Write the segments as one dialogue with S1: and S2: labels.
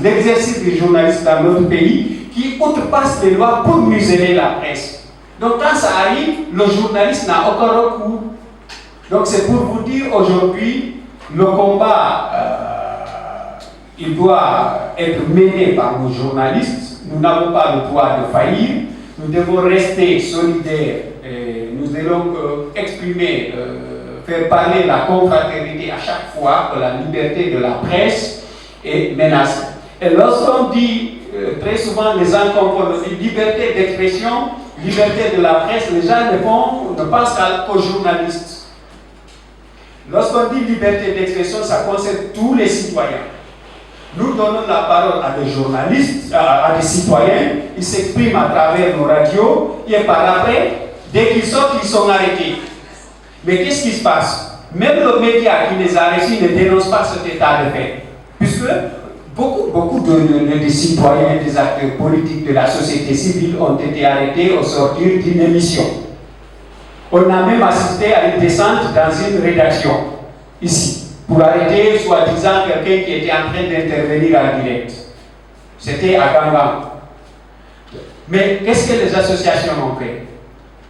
S1: l'exercice des journalistes dans notre pays qui outrepassent les lois pour museler la presse. Donc quand ça arrive, le journaliste n'a aucun recours. Donc c'est pour vous dire aujourd'hui, le combat, il doit être mené par nos journalistes. Nous n'avons pas le droit de faillir. Nous devons rester solidaires. Nous devons exprimer, faire parler la confraternité à chaque fois que la liberté de la presse est menacée. Et lorsqu'on dit, très souvent les gens confondent liberté d'expression, liberté de la presse, les gens ne pensent qu'aux journalistes. Lorsqu'on dit liberté d'expression, ça concerne tous les citoyens. Nous donnons la parole à des journalistes, à des citoyens, ils s'expriment à travers nos radios, et par après, dès qu'ils sortent, ils sont arrêtés. Mais qu'est-ce qui se passe? Même le média qui les a reçus ne dénonce pas cet état de fait. Puisque beaucoup de citoyens, des acteurs politiques de la société civile ont été arrêtés au sortir d'une émission. On a même assisté à une descente dans une rédaction, ici, pour arrêter, soi-disant, quelqu'un qui était en train d'intervenir en direct. C'était à Gangan. Mais qu'est-ce que les associations ont fait?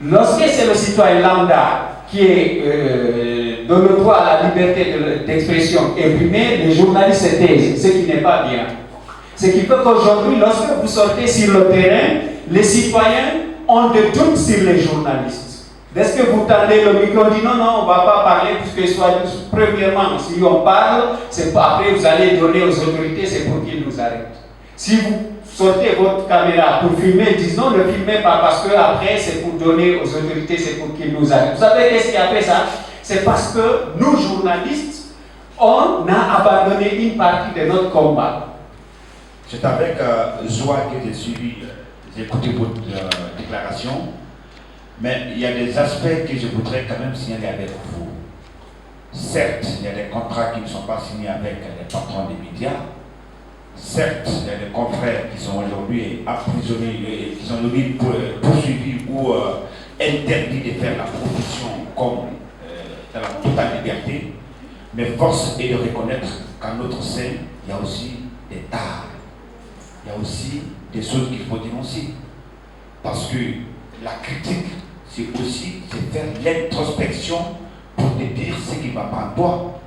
S1: Lorsque c'est le citoyen lambda qui est donne le droit à la liberté d'expression imprimée, les journalistes se taisent, ce qui n'est pas bien. Ce qui fait qu'aujourd'hui, lorsque vous sortez sur le terrain, les citoyens ont des doutes sur les journalistes. Est-ce que vous tendez le micro, on dit non, on ne va pas parler, puisque premièrement, si on parle, c'est pas après vous allez donner aux autorités, c'est pour qu'ils nous arrêtent. Si vous sortez votre caméra pour filmer, ils disent non, ne filmez pas, parce que après c'est pour donner aux autorités, c'est pour qu'ils nous arrêtent. Vous savez qu'est-ce qui a fait ça? C'est parce que nous, journalistes, on a abandonné une partie de notre combat.
S2: C'est avec joie que j'ai suivi, j'ai écouté votre déclaration. Mais il y a des aspects que je voudrais quand même signaler avec vous. Certes, il y a des contrats qui ne sont pas signés avec les patrons des médias. Certes, il y a des confrères qui sont aujourd'hui emprisonnés, qui sont aujourd'hui poursuivis ou interdits de faire la profession comme dans la totale liberté. Mais force est de reconnaître qu'en notre sein, il y a aussi des tares. Il y a aussi des choses qu'il faut dénoncer. Parce que la critique, c'est aussi faire l'introspection pour te dire ce qui ne va pas en toi.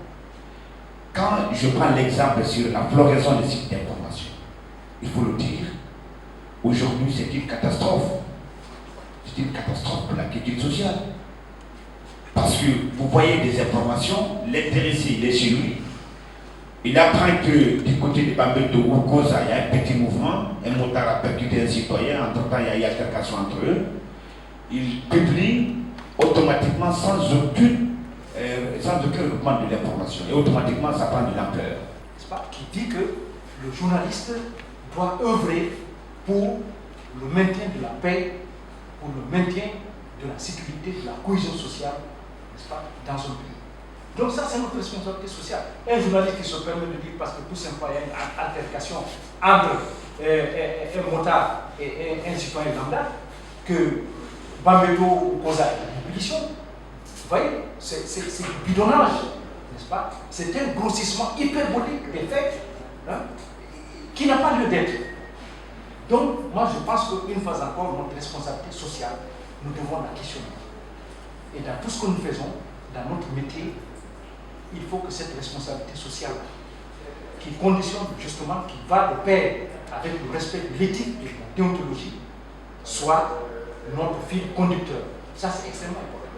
S2: Quand je prends l'exemple sur la floraison des sites d'information, il faut le dire, aujourd'hui c'est une catastrophe. C'est une catastrophe pour la quiétude sociale. Parce que vous voyez des informations, l'intéressé, il est chez lui. Il apprend que du côté de Bambeto ou Koza, il y a un petit mouvement, un motard a percuté un citoyen, entre-temps il y a eu altercation entre eux. Il publie automatiquement sans aucun regroupement de l'information. Et automatiquement, ça prend de l'ampleur.
S3: N'est-ce pas? Qui dit que le journaliste doit œuvrer pour le maintien de la paix, pour le maintien de la sécurité, de la cohésion sociale, n'est-ce pas, dans un pays. Donc ça, c'est notre responsabilité sociale. Un journaliste qui se permet de dire, parce que tout simplement, il y a une altercation entre un motard et un citoyen lambda, que Bambeto ou Koza est la révolution. Vous voyez, c'est du bidonnage, n'est-ce pas? C'est un grossissement hyperbolique des faits qui n'a pas lieu d'être. Donc, moi je pense qu'une fois encore, notre responsabilité sociale, nous devons la questionner. Et dans tout ce que nous faisons, dans notre métier, il faut que cette responsabilité sociale, qui conditionne justement, qui va de pair avec le respect de l'éthique et de la déontologie, soit notre fil conducteur. Ça, c'est extrêmement important.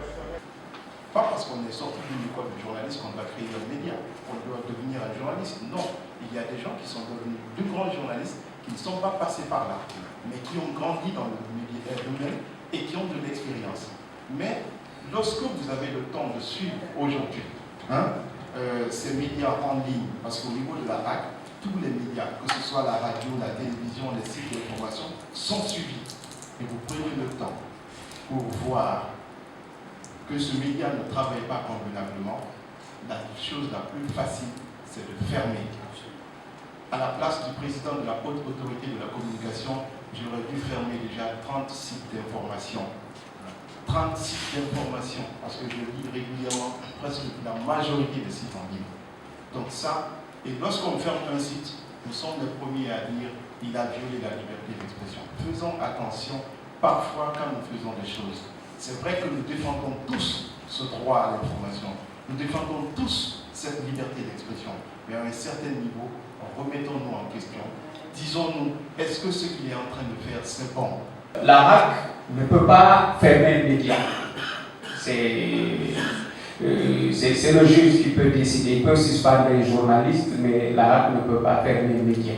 S4: Pas parce qu'on est sorti d'une école de journalisme qu'on va créer un média, qu'on doit devenir un journaliste. Non, il y a des gens qui sont devenus de grands journalistes qui ne sont pas passés par là, mais qui ont grandi dans le domaine et qui ont de l'expérience. Mais lorsque vous avez le temps de suivre aujourd'hui ces médias en ligne, parce qu'au niveau de la RAC, tous les médias, que ce soit la radio, la télévision, les sites d'information, sont suivis. Et vous prenez le temps pour voir que ce média ne travaille pas convenablement, la chose la plus facile, c'est de fermer. À la place du président de la haute autorité de la communication, j'aurais dû fermer déjà 30 sites d'information. 30 sites d'information, parce que je lis régulièrement presque la majorité des sites en ligne. Donc ça, et lorsqu'on ferme un site, nous sommes les premiers à dire qu'il a violé la liberté d'expression. Faisons attention, parfois, quand nous faisons des choses. C'est vrai que nous défendons tous ce droit à l'information. Nous défendons tous cette liberté d'expression. Mais à un certain niveau, remettons-nous en question. Disons-nous, est-ce que ce qu'il est en train de faire, c'est bon?
S1: La RAC ne peut pas fermer les médias. C'est le juge qui peut décider. Il peut suspendre les journalistes, mais la RAC ne peut pas fermer les médias.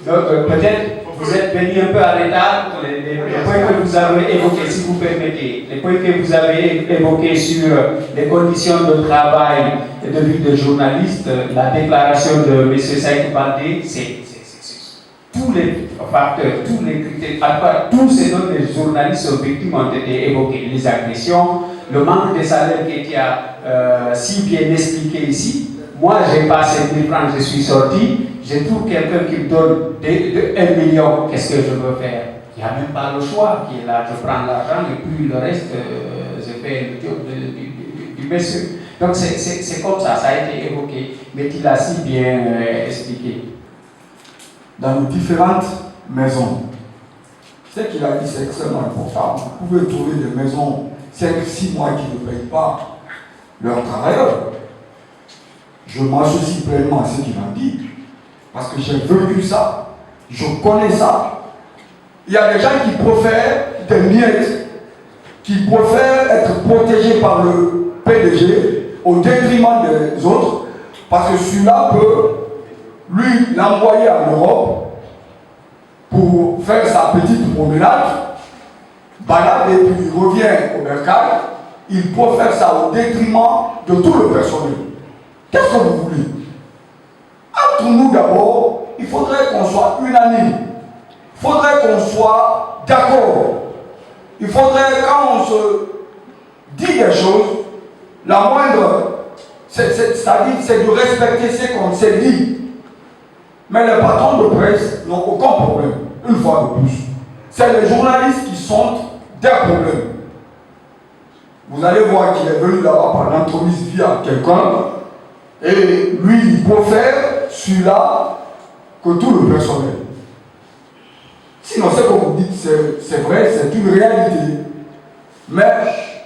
S1: Donc peut-être vous êtes venu un peu à retard. Les points que vous avez évoqués, si vous permettez, les points que vous avez évoqués sur les conditions de travail et de vie de journaliste, la déclaration de M. Saïd Baldé, c'est tous les facteurs, tous les critères, tous ces dont les journalistes victimes ont été évoqués, les agressions, le manque de salaire qui a si bien expliqué ici. Moi, j'ai passé 1000 francs, je suis sorti, je trouve quelqu'un qui me donne 1 million, qu'est-ce que je veux faire? Il n'y a même pas le choix qui est là, je prends l'argent et puis le reste, je fais le job du monsieur. Donc c'est comme ça a été évoqué, mais il a si bien expliqué.
S5: Dans nos différentes maisons, ce qu'il a dit, c'est extrêmement important. Vous pouvez trouver des maisons 5-6 mois qui ne payent pas leurs travailleurs. Je m'associe pleinement à ce qu'il a dit, parce que j'ai vécu ça, je connais ça. Il y a des gens qui préfèrent des miettes, qui préfèrent être protégés par le PDG au détriment des autres, parce que celui-là peut, lui, l'envoyer en Europe pour faire sa petite promenade, balade et puis il revient au Bercail. Il peut faire ça au détriment de tout le personnel. Qu'est-ce que vous voulez? Entre nous d'abord, il faudrait qu'on soit unanime. Il faudrait qu'on soit d'accord. Il faudrait, quand on se dit des choses, la moindre, c'est-à-dire c'est de respecter ce qu'on s'est dit. Mais les patrons de presse n'ont aucun problème, une fois de plus. C'est les journalistes qui sont des problèmes. Vous allez voir qu'il est venu là-bas par l'entremise via quelqu'un, et lui, il préfère celui-là que tout le personnel. Sinon, ce que vous dites, c'est vrai, c'est une réalité. Mais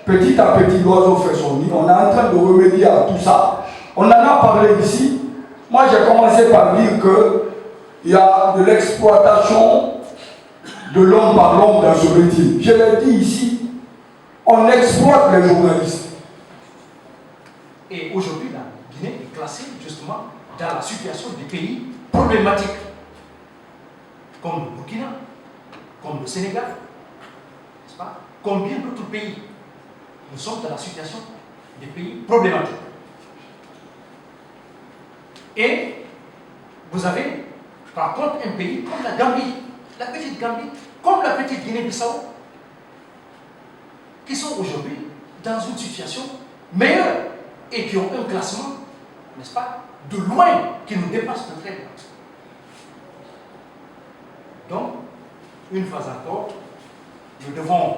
S5: petit à petit, l'oiseau fait son nid. On est en train de remédier à tout ça. On en a parlé ici. Moi, j'ai commencé par dire qu'il y a de l'exploitation de l'homme par l'homme dans ce métier. Je l'ai dit ici, on exploite les journalistes.
S3: Et aujourd'hui, la Guinée est classée justement dans la situation des pays problématiques, comme le Burkina, comme le Sénégal, n'est-ce pas? Comme bien d'autres pays. Nous sommes dans la situation des pays problématiques. Et vous avez, par contre, un pays comme la Gambie, la petite Gambie, comme la petite Guinée-Bissau, qui sont aujourd'hui dans une situation meilleure et qui ont un classement, n'est-ce pas, de loin, qui nous dépasse de très loin. Donc, une fois encore, nous devons,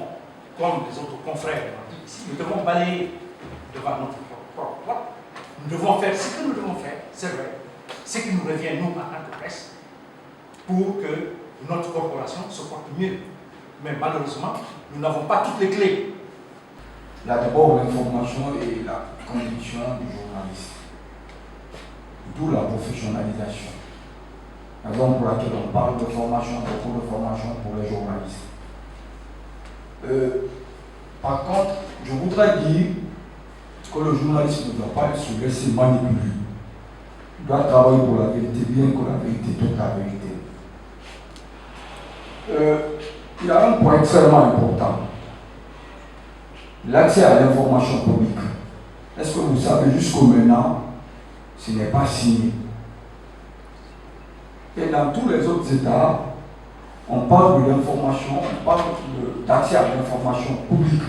S3: comme les autres confrères l'ont dit ici, nous devons balayer devant notre propre porte. Nous devons faire ce que nous devons faire, c'est vrai, ce qui nous revient, nous, en tant que presse, pour que notre corporation se porte mieux. Mais malheureusement, nous n'avons pas toutes les clés.
S5: Là, d'abord, l'information et la condition du journaliste. D'où la professionnalisation. La raison pour laquelle on parle de formation, de cours de formation pour les journalistes. Par contre, je voudrais dire que le journaliste ne doit pas se laisser manipuler. Il doit travailler pour la vérité, bien que la vérité, toute la vérité. Il y a un point extrêmement important. L'accès à l'information publique. Est-ce que vous savez, jusqu'au maintenant, ce n'est pas signé. Et dans tous les autres États, on parle de l'information, on parle d'accès à l'information publique.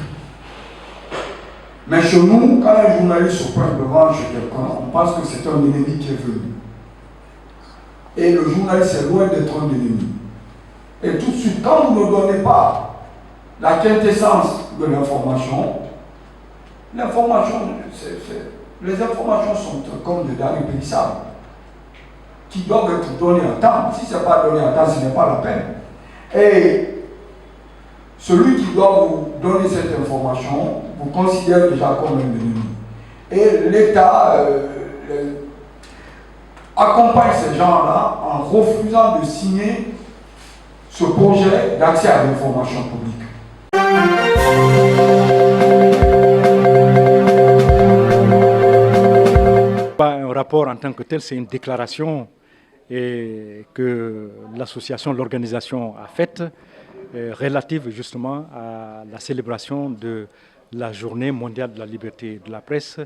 S5: Mais chez nous, quand un journaliste se pointe devant chez quelqu'un, on pense que c'est un ennemi qui est venu. Et le journaliste est loin d'être un ennemi. Et tout de suite, quand vous ne donnez pas la quintessence de l'information, les informations sont comme des denrées périssables. qui doivent être donnés à temps. Si ce n'est pas donné à temps, ce n'est pas la peine. Et celui qui doit vous donner cette information vous considère déjà comme un ennemi. Et l'État accompagne ces gens-là en refusant de signer ce projet d'accès à l'information publique.
S3: Pas un rapport en tant que tel, c'est une déclaration que l'association, l'organisation a faite relative justement à la célébration de la journée mondiale de la liberté de la presse,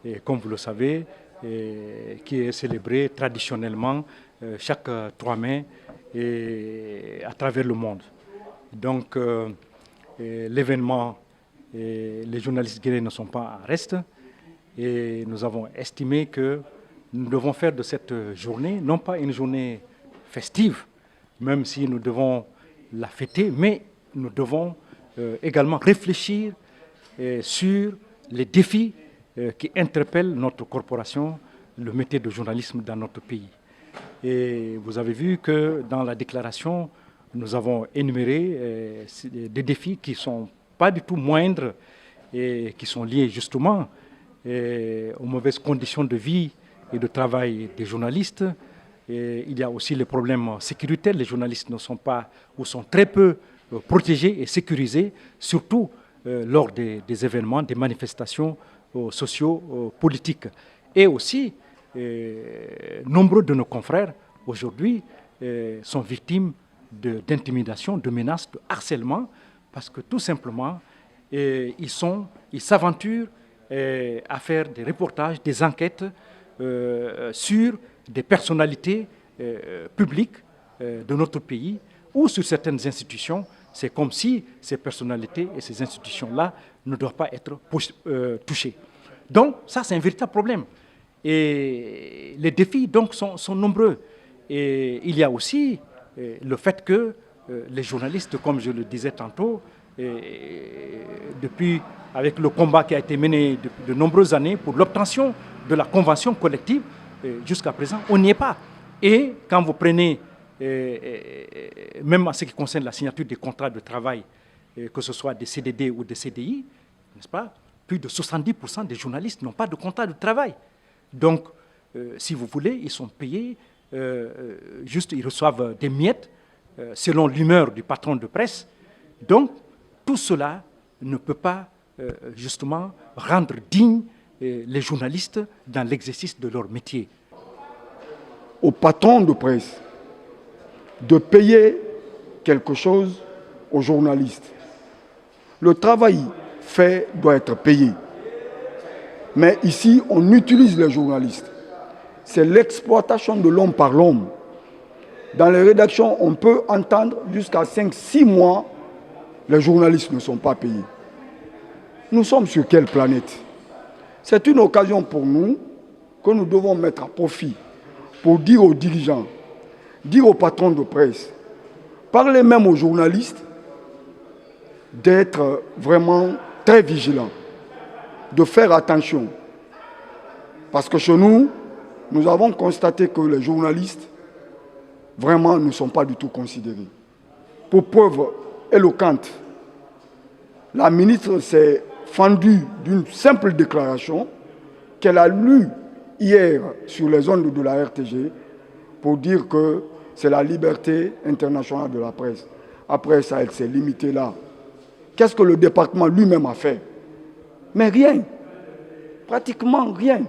S3: et comme vous le savez, qui est célébrée traditionnellement chaque 3 mai à travers le monde. Donc l'événement, les journalistes guinéens ne sont pas en reste et nous avons estimé que nous devons faire de cette journée, non pas une journée festive, même si nous devons la fêter, mais nous devons également réfléchir sur les défis qui interpellent notre corporation, le métier de journalisme dans notre pays. Et vous avez vu que dans la déclaration, nous avons énuméré des défis qui ne sont pas du tout moindres et qui sont liés justement aux mauvaises conditions de vie et de travail des journalistes. Et il y a aussi les problèmes sécuritaires. Les journalistes ne sont pas ou sont très peu protégés et sécurisés, surtout lors des événements, des manifestations sociaux, politiques. Et aussi, nombreux de nos confrères aujourd'hui sont victimes d'intimidation, de menaces, de harcèlement, parce que tout simplement, ils s'aventurent à faire des reportages, des enquêtes sur des personnalités publiques de notre pays ou sur certaines institutions. C'est comme si ces personnalités et ces institutions-là ne doivent pas être touchées. Donc ça, c'est un véritable problème. Et les défis donc sont nombreux. Et il y a aussi le fait que les journalistes, comme je le disais tantôt, depuis, avec le combat qui a été mené depuis de nombreuses années pour l'obtention de la convention collective, jusqu'à présent, on n'y est pas. Et quand vous prenez, même en ce qui concerne la signature des contrats de travail, que ce soit des CDD ou des CDI, n'est-ce pas, plus de 70% des journalistes n'ont pas de contrat de travail. Donc, si vous voulez, ils sont payés, juste ils reçoivent des miettes selon l'humeur du patron de presse. Donc, tout cela ne peut pas justement rendre dignes les journalistes dans l'exercice de leur métier.
S5: Au patron de presse de payer quelque chose aux journalistes. Le travail fait doit être payé. Mais ici, on utilise les journalistes. C'est l'exploitation de l'homme par l'homme. Dans les rédactions, on peut entendre jusqu'à 5-6 mois, les journalistes ne sont pas payés. Nous sommes sur quelle planète? C'est une occasion pour nous que nous devons mettre à profit pour dire aux dirigeants, dire aux patrons de presse, parler même aux journalistes d'être vraiment très vigilants, de faire attention. Parce que chez nous, nous avons constaté que les journalistes vraiment ne sont pas du tout considérés. Pour preuve éloquente, la ministre s'est fendue d'une simple déclaration qu'elle a lue hier sur les ondes de la RTG pour dire que c'est la liberté internationale de la presse. Après ça, elle s'est limitée là. Qu'est-ce que le département lui-même a fait? Mais rien, pratiquement rien.